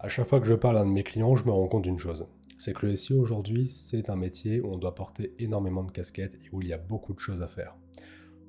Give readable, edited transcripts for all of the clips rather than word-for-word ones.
À chaque fois que je parle à un de mes clients, je me rends compte d'une chose. C'est que le SEO aujourd'hui, c'est un métier où on doit porter énormément de casquettes et où il y a beaucoup de choses à faire.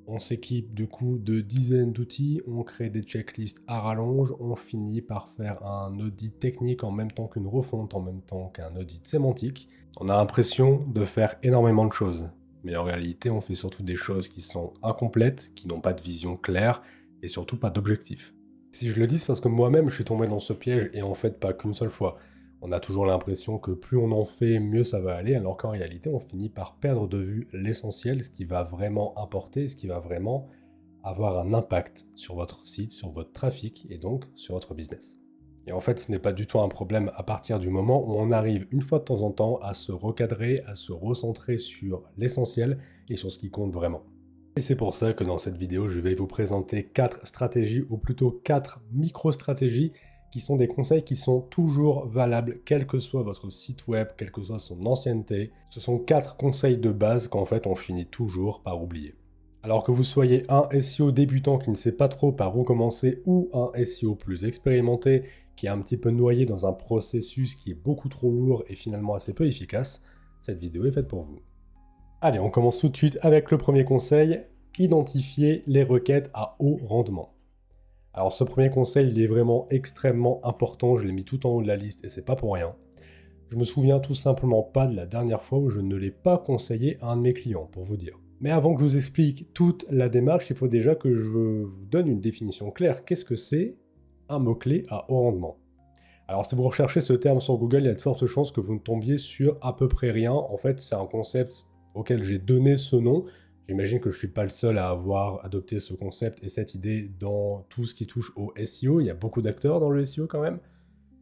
On s'équipe du coup de dizaines d'outils, on crée des checklists à rallonge, on finit par faire un audit technique en même temps qu'une refonte, en même temps qu'un audit sémantique. On a l'impression de faire énormément de choses. Mais en réalité, on fait surtout des choses qui sont incomplètes, qui n'ont pas de vision claire et surtout pas d'objectif. Si je le dis, c'est parce que moi-même, je suis tombé dans ce piège et en fait pas qu'une seule fois. On a toujours l'impression que plus on en fait, mieux ça va aller, alors qu'en réalité, on finit par perdre de vue l'essentiel, ce qui va vraiment importer, ce qui va vraiment avoir un impact sur votre site, sur votre trafic et donc sur votre business. Et en fait, ce n'est pas du tout un problème à partir du moment où on arrive une fois de temps en temps à se recadrer, à se recentrer sur l'essentiel et sur ce qui compte vraiment. Et c'est pour ça que dans cette vidéo, je vais vous présenter 4 stratégies, ou plutôt 4 micro-stratégies, qui sont des conseils qui sont toujours valables, quel que soit votre site web, quelle que soit son ancienneté. Ce sont 4 conseils de base qu'en fait on finit toujours par oublier. Alors que vous soyez un SEO débutant qui ne sait pas trop par où commencer, ou un SEO plus expérimenté, qui est un petit peu noyé dans un processus qui est beaucoup trop lourd et finalement assez peu efficace, cette vidéo est faite pour vous. Allez, on commence tout de suite avec le premier conseil, identifier les requêtes à haut rendement. Alors ce premier conseil, il est vraiment extrêmement important, je l'ai mis tout en haut de la liste et c'est pas pour rien. Je me souviens tout simplement pas de la dernière fois où je ne l'ai pas conseillé à un de mes clients, pour vous dire. Mais avant que je vous explique toute la démarche, il faut déjà que je vous donne une définition claire. Qu'est-ce que c'est un mot-clé à haut rendement? Alors si vous recherchez ce terme sur Google, il y a de fortes chances que vous ne tombiez sur à peu près rien. En fait, c'est un concept auquel j'ai donné ce nom. J'imagine que je ne suis pas le seul à avoir adopté ce concept et cette idée dans tout ce qui touche au SEO. Il y a beaucoup d'acteurs dans le SEO quand même.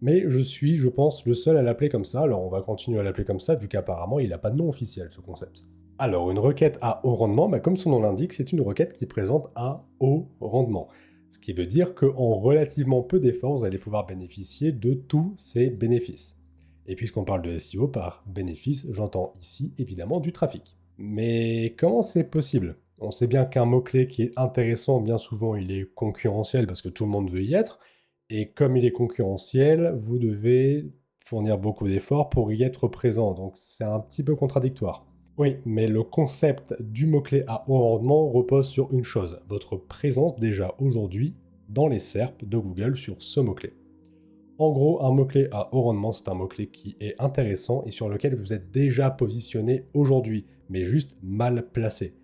Mais je suis, je pense, le seul à l'appeler comme ça. Alors on va continuer à l'appeler comme ça, vu qu'apparemment il n'a pas de nom officiel, ce concept. Alors une requête à haut rendement, comme son nom l'indique, c'est une requête qui présente un haut rendement. Ce qui veut dire qu'en relativement peu d'efforts, vous allez pouvoir bénéficier de tous ces bénéfices. Et puisqu'on parle de SEO par bénéfice, j'entends ici évidemment du trafic. Mais comment c'est possible? On sait bien qu'un mot-clé qui est intéressant, bien souvent il est concurrentiel parce que tout le monde veut y être. Et comme il est concurrentiel, vous devez fournir beaucoup d'efforts pour y être présent. Donc c'est un petit peu contradictoire. Oui, mais le concept du mot-clé à haut rendement repose sur une chose, votre présence déjà aujourd'hui dans les SERP de Google sur ce mot-clé. En gros, un mot-clé à haut rendement, c'est un mot-clé qui est intéressant et sur lequel vous êtes déjà positionné aujourd'hui, mais juste mal placé.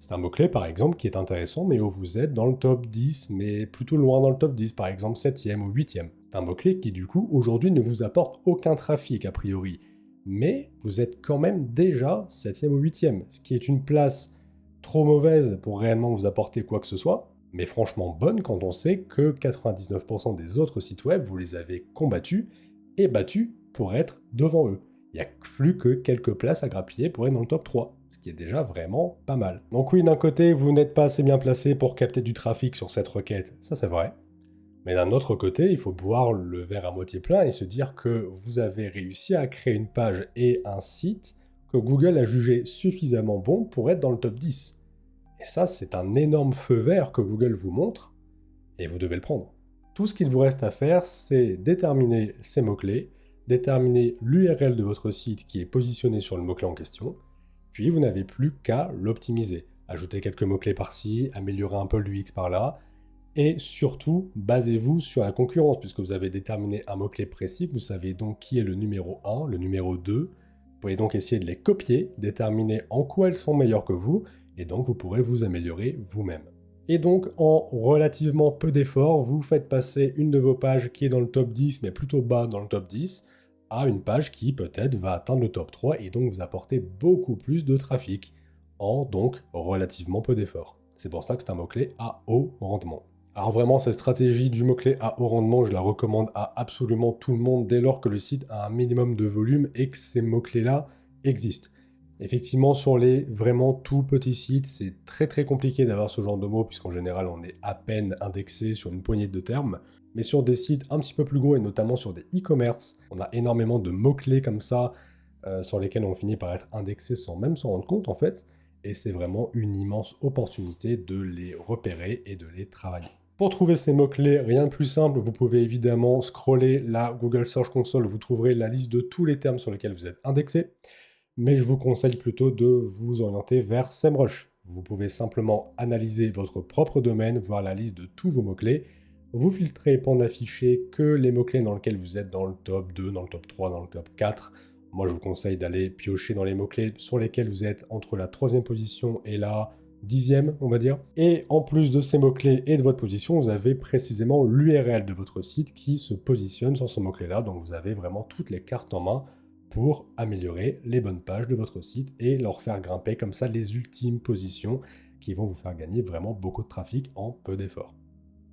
C'est un mot-clé, par exemple, qui est intéressant, mais où vous êtes dans le top 10, mais plutôt loin dans le top 10, par exemple 7e ou 8e. C'est un mot-clé qui, du coup, aujourd'hui ne vous apporte aucun trafic, a priori. Mais vous êtes quand même déjà 7e ou 8e, ce qui est une place trop mauvaise pour réellement vous apporter quoi que ce soit, mais franchement bonne quand on sait que 99% des autres sites web, vous les avez combattus et battus pour être devant eux. Il n'y a plus que quelques places à grappiller pour être dans le top 3, ce qui est déjà vraiment pas mal. Donc oui, d'un côté, vous n'êtes pas assez bien placé pour capter du trafic sur cette requête, ça c'est vrai. Mais d'un autre côté, il faut boire le verre à moitié plein et se dire que vous avez réussi à créer une page et un site que Google a jugé suffisamment bon pour être dans le top 10. Et ça, c'est un énorme feu vert que Google vous montre, et vous devez le prendre. Tout ce qu'il vous reste à faire, c'est déterminer ces mots-clés, déterminer l'URL de votre site qui est positionné sur le mot-clé en question, puis vous n'avez plus qu'à l'optimiser. Ajouter quelques mots-clés par-ci, améliorer un peu l'UX par-là, et surtout, basez-vous sur la concurrence, puisque vous avez déterminé un mot-clé précis, vous savez donc qui est le numéro 1, le numéro 2. Vous pouvez donc essayer de les copier, déterminer en quoi elles sont meilleures que vous, et donc vous pourrez vous améliorer vous-même. Et donc, en relativement peu d'efforts, vous faites passer une de vos pages qui est dans le top 10, mais plutôt bas dans le top 10, à une page qui peut-être va atteindre le top 3 et donc vous apporter beaucoup plus de trafic, en donc relativement peu d'efforts. C'est pour ça que c'est un mot-clé à haut rendement. Alors vraiment, cette stratégie du mot-clé à haut rendement, je la recommande à absolument tout le monde dès lors que le site a un minimum de volume et que ces mots-clés-là existent. Effectivement, sur les vraiment tout petits sites, c'est très compliqué d'avoir ce genre de mots, puisqu'en général, on est à peine indexé sur une poignée de termes. Mais sur des sites un petit peu plus gros, et notamment sur des e-commerce, on a énormément de mots-clés comme ça, sur lesquels on finit par être indexé sans même s'en rendre compte, en fait. Et c'est vraiment une immense opportunité de les repérer et de les travailler. Pour trouver ces mots-clés, rien de plus simple, vous pouvez évidemment scroller la Google Search Console, vous trouverez la liste de tous les termes sur lesquels vous êtes indexé, mais je vous conseille plutôt de vous orienter vers SEMrush. Vous pouvez simplement analyser votre propre domaine, voir la liste de tous vos mots-clés, vous filtrez pour n'afficher que les mots-clés dans lesquels vous êtes dans le top 2, dans le top 3, dans le top 4. Moi, je vous conseille d'aller piocher dans les mots-clés sur lesquels vous êtes entre la 3e position et la 10e, on va dire. Et en plus de ces mots-clés et de votre position, vous avez précisément l'URL de votre site qui se positionne sur ce mot-clé-là. Donc, vous avez vraiment toutes les cartes en main pour améliorer les bonnes pages de votre site et leur faire grimper comme ça les ultimes positions qui vont vous faire gagner vraiment beaucoup de trafic en peu d'efforts.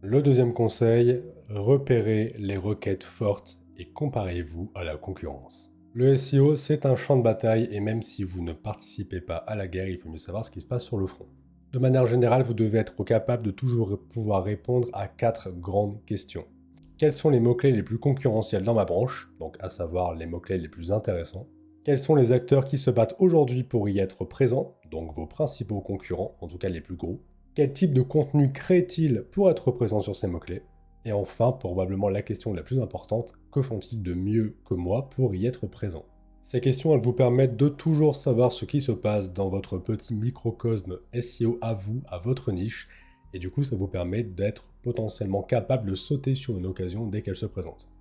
Le deuxième conseil, repérez les requêtes fortes et comparez-vous à la concurrence. Le SEO, c'est un champ de bataille et même si vous ne participez pas à la guerre, il faut mieux savoir ce qui se passe sur le front. De manière générale, vous devez être capable de toujours pouvoir répondre à 4 grandes questions. Quels sont les mots-clés les plus concurrentiels dans ma branche, donc à savoir les mots-clés les plus intéressants? Quels sont les acteurs qui se battent aujourd'hui pour y être présents, donc vos principaux concurrents, en tout cas les plus gros? Quel type de contenu crée-t-il pour être présent sur ces mots-clés? Et enfin, probablement la question la plus importante, que font-ils de mieux que moi pour y être présent? Ces questions, elles vous permettent de toujours savoir ce qui se passe dans votre petit microcosme SEO à vous, à votre niche, et du coup, ça vous permet d'être potentiellement capable de sauter sur une occasion dès qu'elle se présente.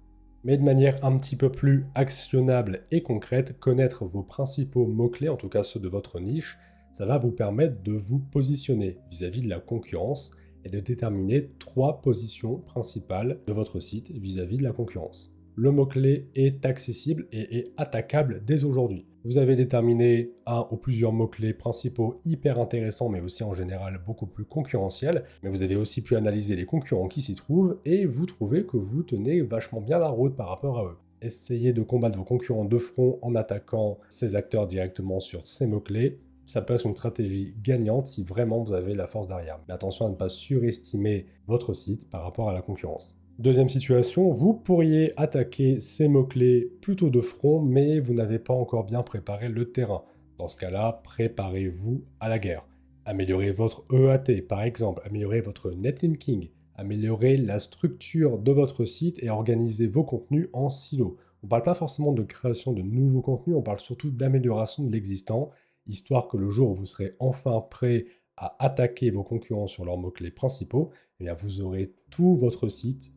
Mais de manière un petit peu plus actionnable et concrète, connaître vos principaux mots-clés, en tout cas ceux de votre niche, ça va vous permettre de vous positionner vis-à-vis de la concurrence et de déterminer 3 positions principales de votre site vis-à-vis de la concurrence. Le mot-clé est accessible et est attaquable dès aujourd'hui. Vous avez déterminé un ou plusieurs mots-clés principaux hyper intéressants, mais aussi en général beaucoup plus concurrentiels. Mais vous avez aussi pu analyser les concurrents qui s'y trouvent et vous trouvez que vous tenez vachement bien la route par rapport à eux. Essayez de combattre vos concurrents de front en attaquant ces acteurs directement sur ces mots-clés. Ça peut être une stratégie gagnante si vraiment vous avez la force derrière. Mais attention à ne pas surestimer votre site par rapport à la concurrence. Deuxième situation, vous pourriez attaquer ces mots-clés plutôt de front, mais vous n'avez pas encore bien préparé le terrain. Dans ce cas-là, préparez-vous à la guerre. Améliorez votre EAT, par exemple, améliorez votre netlinking, améliorez la structure de votre site et organisez vos contenus en silo. On ne parle pas forcément de création de nouveaux contenus, on parle surtout d'amélioration de l'existant, histoire que le jour où vous serez enfin prêt à attaquer vos concurrents sur leurs mots-clés principaux, eh bien vous aurez tout votre site,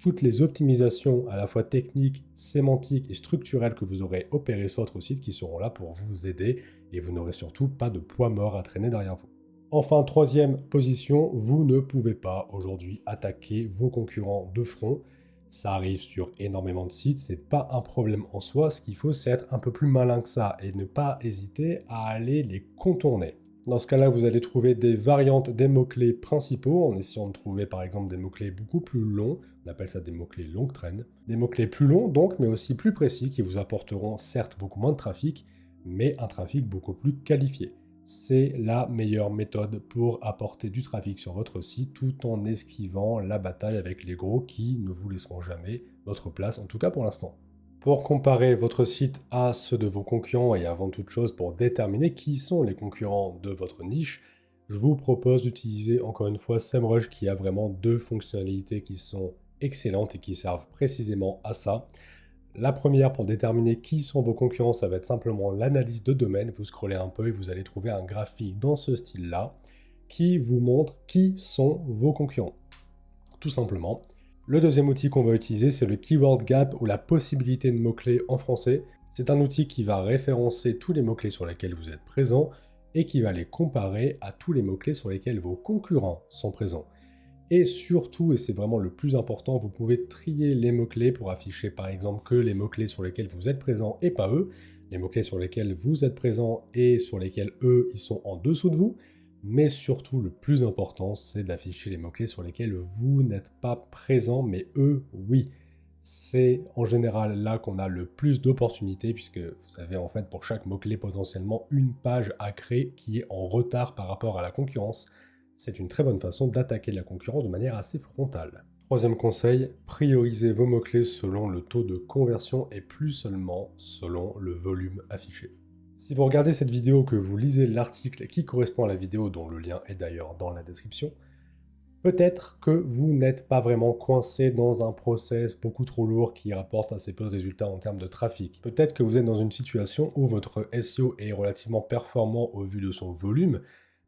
toutes les optimisations à la fois techniques, sémantiques et structurelles que vous aurez opérées sur votre site qui seront là pour vous aider et vous n'aurez surtout pas de poids mort à traîner derrière vous. Enfin, troisième position, vous ne pouvez pas aujourd'hui attaquer vos concurrents de front. Ça arrive sur énormément de sites, c'est pas un problème en soi. Ce qu'il faut, c'est être un peu plus malin que ça et ne pas hésiter à aller les contourner. Dans ce cas-là, vous allez trouver des variantes des mots-clés principaux en essayant de trouver par exemple des mots-clés beaucoup plus longs. On appelle ça des mots-clés longue traîne. Des mots-clés plus longs donc, mais aussi plus précis qui vous apporteront certes beaucoup moins de trafic, mais un trafic beaucoup plus qualifié. C'est la meilleure méthode pour apporter du trafic sur votre site tout en esquivant la bataille avec les gros qui ne vous laisseront jamais votre place, en tout cas pour l'instant. Pour comparer votre site à ceux de vos concurrents et avant toute chose pour déterminer qui sont les concurrents de votre niche, je vous propose d'utiliser encore une fois SEMrush qui a vraiment 2 fonctionnalités qui sont excellentes et qui servent précisément à ça. La première, pour déterminer qui sont vos concurrents, ça va être simplement l'analyse de domaine. Vous scrollez un peu et vous allez trouver un graphique dans ce style-là qui vous montre qui sont vos concurrents. Tout simplement. Le deuxième outil qu'on va utiliser, c'est le Keyword Gap ou la possibilité de mots-clés en français. C'est un outil qui va référencer tous les mots-clés sur lesquels vous êtes présent et qui va les comparer à tous les mots-clés sur lesquels vos concurrents sont présents. Et surtout, et c'est vraiment le plus important, vous pouvez trier les mots-clés pour afficher par exemple que les mots-clés sur lesquels vous êtes présent et pas eux, les mots-clés sur lesquels vous êtes présent et sur lesquels eux, ils sont en dessous de vous. Mais surtout, le plus important, c'est d'afficher les mots-clés sur lesquels vous n'êtes pas présent, mais eux, oui. C'est en général là qu'on a le plus d'opportunités, puisque vous avez en fait pour chaque mot-clé potentiellement une page à créer qui est en retard par rapport à la concurrence. C'est une très bonne façon d'attaquer la concurrence de manière assez frontale. Troisième conseil, priorisez vos mots-clés selon le taux de conversion et plus seulement selon le volume affiché. Si vous regardez cette vidéo, que vous lisez l'article qui correspond à la vidéo, dont le lien est d'ailleurs dans la description, Peut-être que vous n'êtes pas vraiment coincé dans un process beaucoup trop lourd qui rapporte assez peu de résultats en termes de trafic. Peut-être que vous êtes dans une situation où votre SEO est relativement performant au vu de son volume,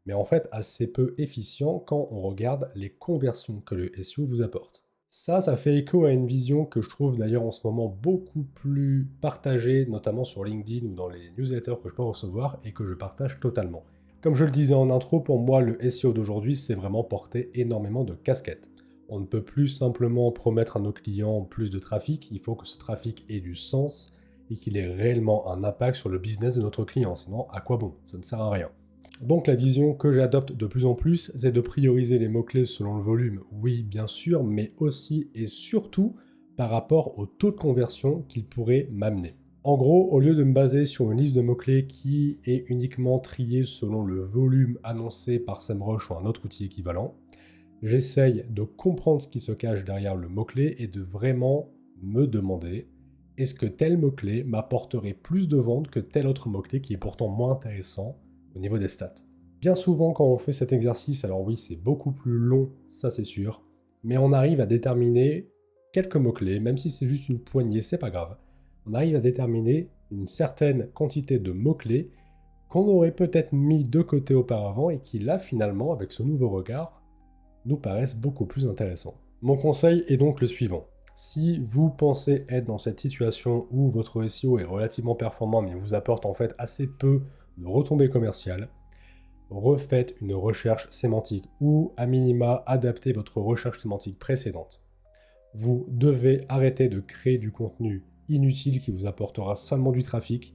mais en fait assez peu efficient quand on regarde les conversions que le SEO vous apporte. Ça fait écho à une vision que je trouve d'ailleurs en ce moment beaucoup plus partagée, notamment sur LinkedIn ou dans les newsletters que je peux recevoir et que je partage totalement. Comme je le disais en intro, pour moi, le SEO d'aujourd'hui, c'est vraiment porter énormément de casquettes. On ne peut plus simplement promettre à nos clients plus de trafic, il faut que ce trafic ait du sens et qu'il ait réellement un impact sur le business de notre client, sinon à quoi bon? Ça ne sert à rien. Donc la vision que j'adopte de plus en plus, c'est de prioriser les mots-clés selon le volume, oui bien sûr, mais aussi et surtout par rapport au taux de conversion qu'ils pourraient m'amener. En gros, au lieu de me baser sur une liste de mots-clés qui est uniquement triée selon le volume annoncé par SEMrush ou un autre outil équivalent, j'essaye de comprendre ce qui se cache derrière le mot-clé et de vraiment me demander est-ce que tel mot-clé m'apporterait plus de ventes que tel autre mot-clé qui est pourtant moins intéressant au niveau des stats. Bien souvent, quand on fait cet exercice, alors oui, c'est beaucoup plus long, ça c'est sûr, mais on arrive à déterminer quelques mots-clés, même si c'est juste une poignée, c'est pas grave. On arrive à déterminer une certaine quantité de mots-clés qu'on aurait peut-être mis de côté auparavant et qui là, finalement, avec ce nouveau regard, nous paraissent beaucoup plus intéressants. Mon conseil est donc le suivant. Si vous pensez être dans cette situation où votre SEO est relativement performant mais vous apporte en fait assez peu de retombées commerciales, refaites une recherche sémantique ou à minima adaptez votre recherche sémantique précédente. Vous devez arrêter de créer du contenu inutile qui vous apportera seulement du trafic.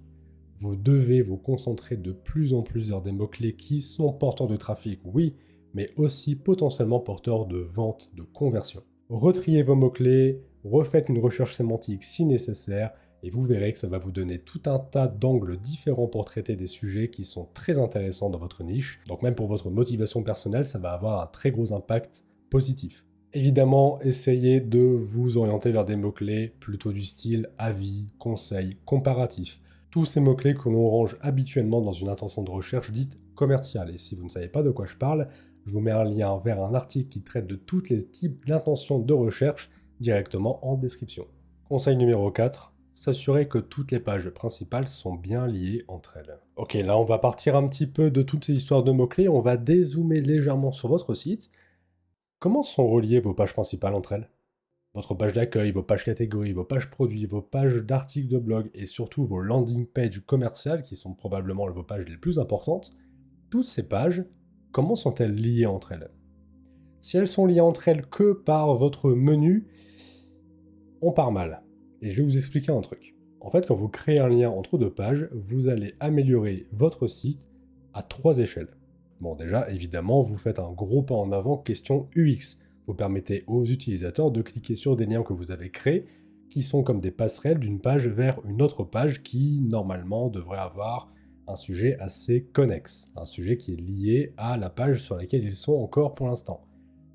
Vous devez vous concentrer de plus en plus sur des mots-clés qui sont porteurs de trafic, oui, mais aussi potentiellement porteurs de vente, de conversion. Retriez vos mots-clés, refaites une recherche sémantique si nécessaire, et vous verrez que ça va vous donner tout un tas d'angles différents pour traiter des sujets qui sont très intéressants dans votre niche. Donc même pour votre motivation personnelle, ça va avoir un très gros impact positif. Évidemment, essayez de vous orienter vers des mots-clés plutôt du style avis, conseil, comparatif. Tous ces mots-clés que l'on range habituellement dans une intention de recherche dite commerciale. Et si vous ne savez pas de quoi je parle, je vous mets un lien vers un article qui traite de tous les types d'intentions de recherche directement en description. Conseil numéro 4, s'assurer que toutes les pages principales sont bien liées entre elles. Ok, là on va partir un petit peu de toutes ces histoires de mots-clés, on va dézoomer légèrement sur votre site. Comment sont reliées vos pages principales entre elles? Votre page d'accueil, vos pages catégories, vos pages produits, vos pages d'articles de blog et surtout vos landing pages commerciales qui sont probablement vos pages les plus importantes, toutes ces pages, comment sont-elles liées entre elles? Si elles sont liées entre elles que par votre menu, on part mal. Et je vais vous expliquer un truc. En fait, quand vous créez un lien entre deux pages, vous allez améliorer votre site à 3 échelles. Bon, déjà, évidemment, vous faites un gros pas en avant question UX. Vous permettez aux utilisateurs de cliquer sur des liens que vous avez créés, qui sont comme des passerelles d'une page vers une autre page qui, normalement, devrait avoir un sujet assez connexe, un sujet qui est lié à la page sur laquelle ils sont encore pour l'instant.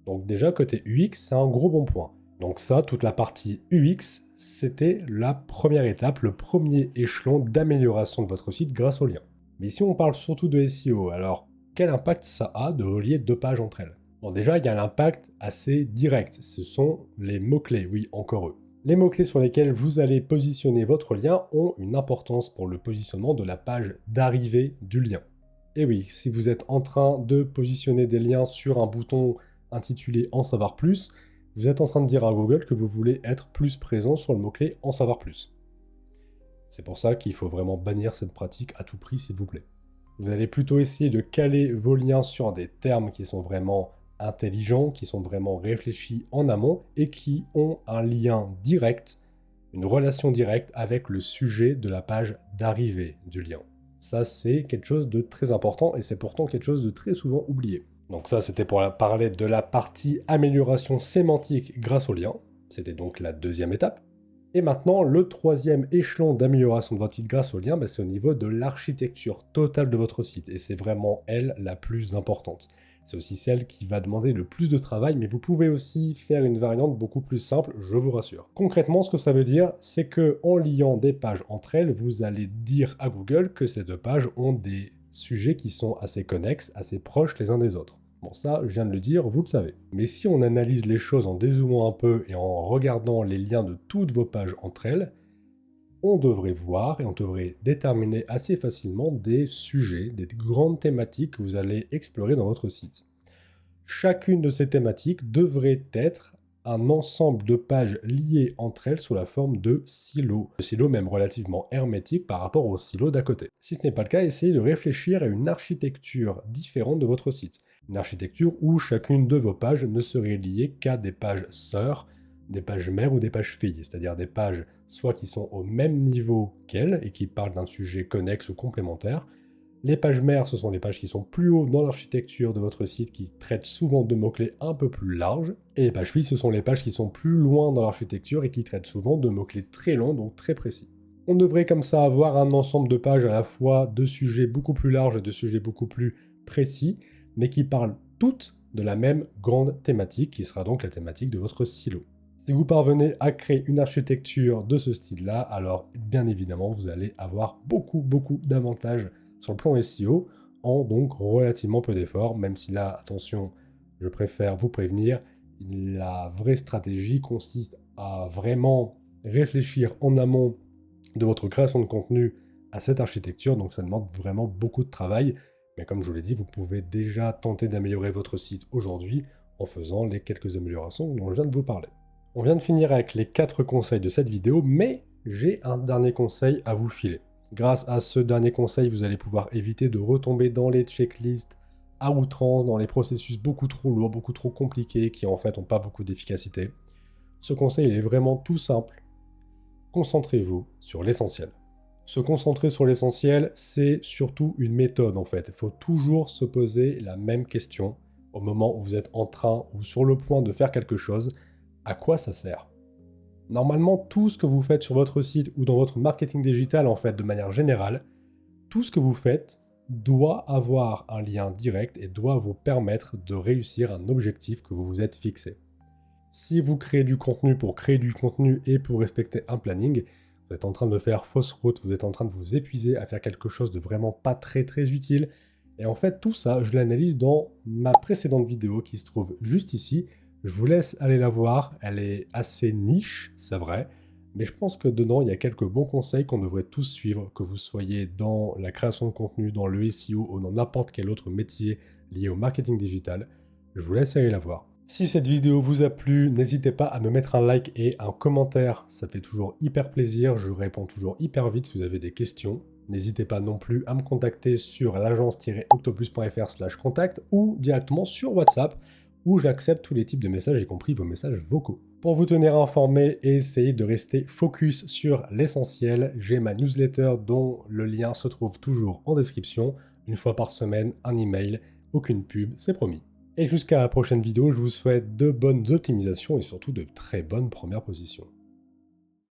Donc déjà, côté UX, c'est un gros bon point. Donc ça, toute la partie UX, c'était la première étape, le premier échelon d'amélioration de votre site grâce aux liens. Mais si on parle surtout de SEO, alors quel impact ça a de relier deux pages entre elles? Bon, déjà, il y a l'impact assez direct, ce sont les mots-clés, oui, encore eux. Les mots-clés sur lesquels vous allez positionner votre lien ont une importance pour le positionnement de la page d'arrivée du lien. Et oui, si vous êtes en train de positionner des liens sur un bouton intitulé En savoir plus, vous êtes en train de dire à Google que vous voulez être plus présent sur le mot-clé En savoir plus. C'est pour ça qu'il faut vraiment bannir cette pratique à tout prix, s'il vous plaît. Vous allez plutôt essayer de caler vos liens sur des termes qui sont vraiment intelligents, qui sont vraiment réfléchis en amont et qui ont un lien direct, une relation directe avec le sujet de la page d'arrivée du lien. Ça, c'est quelque chose de très important et c'est pourtant quelque chose de très souvent oublié. Donc ça, c'était pour parler de la partie amélioration sémantique grâce aux liens. C'était donc la deuxième étape. Et maintenant, le troisième échelon d'amélioration de votre site grâce aux liens, c'est au niveau de l'architecture totale de votre site. Et c'est vraiment elle la plus importante. C'est aussi celle qui va demander le plus de travail, mais vous pouvez aussi faire une variante beaucoup plus simple, je vous rassure. Concrètement, ce que ça veut dire, c'est que en liant des pages entre elles, vous allez dire à Google que ces deux pages ont des sujets qui sont assez connexes, assez proches les uns des autres. Bon, ça, je viens de le dire, vous le savez. Mais si on analyse les choses en dézoomant un peu et en regardant les liens de toutes vos pages entre elles, on devrait voir et on devrait déterminer assez facilement des sujets, des grandes thématiques que vous allez explorer dans votre site. Chacune de ces thématiques devrait être un ensemble de pages liées entre elles sous la forme de silos. De silos même relativement hermétiques par rapport aux silos d'à côté. Si ce n'est pas le cas, essayez de réfléchir à une architecture différente de votre site. Une architecture où chacune de vos pages ne serait liée qu'à des pages sœurs, des pages mères ou des pages filles, c'est-à-dire des pages soit qui sont au même niveau qu'elles et qui parlent d'un sujet connexe ou complémentaire. Les pages mères, ce sont les pages qui sont plus haut dans l'architecture de votre site, qui traitent souvent de mots-clés un peu plus larges. Et les pages filles, ce sont les pages qui sont plus loin dans l'architecture et qui traitent souvent de mots-clés très longs, donc très précis. On devrait comme ça avoir un ensemble de pages à la fois de sujets beaucoup plus larges et de sujets beaucoup plus précis, mais qui parlent toutes de la même grande thématique, qui sera donc la thématique de votre silo. Si vous parvenez à créer une architecture de ce style-là, alors bien évidemment, vous allez avoir beaucoup d'avantages sur le plan SEO, en donc relativement peu d'efforts, même si là, attention, je préfère vous prévenir, la vraie stratégie consiste à vraiment réfléchir en amont de votre création de contenu à cette architecture, donc ça demande vraiment beaucoup de travail, mais comme je vous l'ai dit, vous pouvez déjà tenter d'améliorer votre site aujourd'hui en faisant les quelques améliorations dont je viens de vous parler. On vient de finir avec les 4 conseils de cette vidéo, mais j'ai un dernier conseil à vous filer. Grâce à ce dernier conseil, vous allez pouvoir éviter de retomber dans les checklists à outrance, dans les processus beaucoup trop lourds, beaucoup trop compliqués, qui en fait n'ont pas beaucoup d'efficacité. Ce conseil, il est vraiment tout simple. Concentrez-vous sur l'essentiel. Se concentrer sur l'essentiel, c'est surtout une méthode en fait. Il faut toujours se poser la même question au moment où vous êtes en train ou sur le point de faire quelque chose. À quoi ça sert ? Normalement, tout ce que vous faites sur votre site ou dans votre marketing digital, en fait, de manière générale, tout ce que vous faites doit avoir un lien direct et doit vous permettre de réussir un objectif que vous vous êtes fixé. Si vous créez du contenu pour créer du contenu et pour respecter un planning, vous êtes en train de faire fausse route, vous êtes en train de vous épuiser à faire quelque chose de vraiment pas très utile. Et en fait, tout ça, je l'analyse dans ma précédente vidéo qui se trouve juste ici. Je vous laisse aller la voir, elle est assez niche, c'est vrai, mais je pense que dedans, il y a quelques bons conseils qu'on devrait tous suivre, que vous soyez dans la création de contenu, dans le SEO ou dans n'importe quel autre métier lié au marketing digital. Je vous laisse aller la voir. Si cette vidéo vous a plu, n'hésitez pas à me mettre un like et un commentaire, ça fait toujours hyper plaisir, je réponds toujours hyper vite si vous avez des questions. N'hésitez pas non plus à me contacter sur l'agence-octopus.fr/contact ou directement sur WhatsApp, où j'accepte tous les types de messages, y compris vos messages vocaux. Pour vous tenir informé et essayer de rester focus sur l'essentiel, j'ai ma newsletter dont le lien se trouve toujours en description. Une fois par semaine, un email, aucune pub, c'est promis. Et jusqu'à la prochaine vidéo, je vous souhaite de bonnes optimisations et surtout de très bonnes premières positions.